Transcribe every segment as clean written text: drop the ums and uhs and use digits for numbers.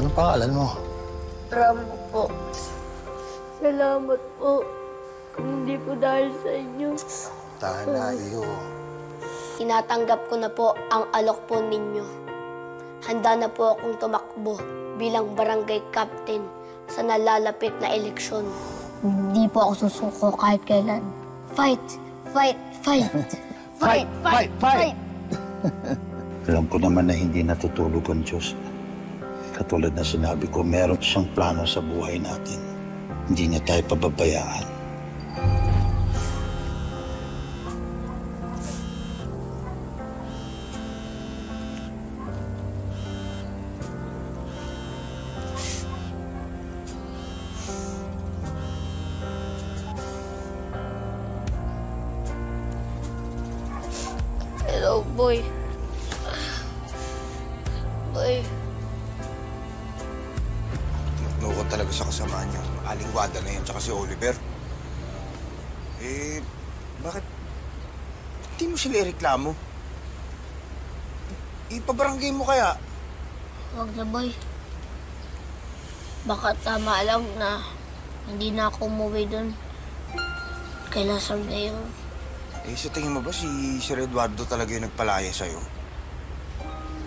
Anong pangalan mo? Rambo po. Salamat po. Kung hindi po dahil sa inyo. Tana, iyo. Tinatanggap ko na po ang alok po ninyo. Handa na po akong tumakbo bilang barangay captain sa nalalapit na eleksyon. Hindi po ako susuko kahit kailan. Fight! Fight! Fight! Fight! Fight! Fight! Alam ko naman na hindi natutulog ang Diyos. Katulad na sinabi ko, meron siyang plano sa buhay natin. Hindi niya tayo pababayaan. Hello, boy. Boy. Nukot talaga sa kasama niya. Aling Wada na yan, tsaka si Oliver. Bakit hindi mo sila ireklamo? Ipabarangay mo kaya? Huwag na, boy. Baka tama lang na hindi na ako umuwi doon. Kay Lasal ngayon. Sa tingin mo ba si Sir Eduardo talaga yung nagpalaya sa'yo?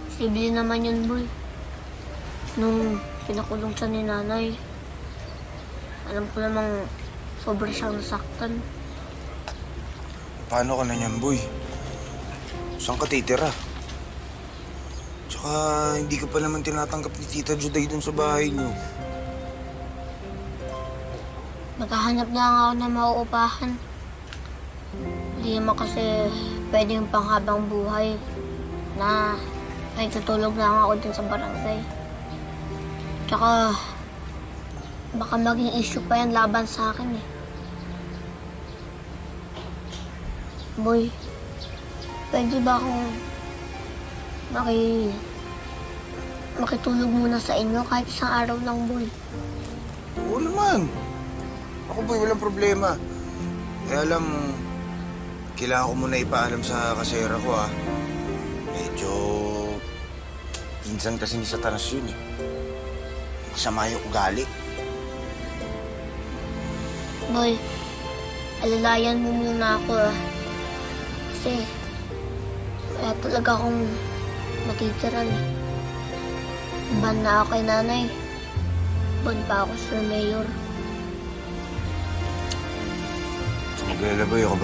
Posible naman yun, boy. Nung pinakulong siya ni nanay, alam ko namang sobrang siyang nasaktan. Paano ka na niyan, boy? Saan ka titira? Tsaka hindi ka pa naman tinatanggap ni Tita Juday dun sa bahay niyo. Maghahanap na nga ako ng mauupahan. Hindi naman kasi pwede yung panghabang buhay na may tutulog lang ako dun sa barangay. Tsaka baka maging issue pa yan laban sa akin eh. Boy, pwede ba akong makitulog muna sa inyo kahit isang araw lang, boy? Oo naman. Ako, boy, walang problema. Kaya alam, kailangan ko muna ipaalam sa kasera ko, ha. Medyo pinsan kasi ni Satanas yun, eh. Masama yung ugali. Boy, alalayan mo muna ako, ah. Kasi kaya talaga akong matitiran, eh. Ban na ako kay nanay. Ban pa ako sa mayor. Maglalaboy ako ba?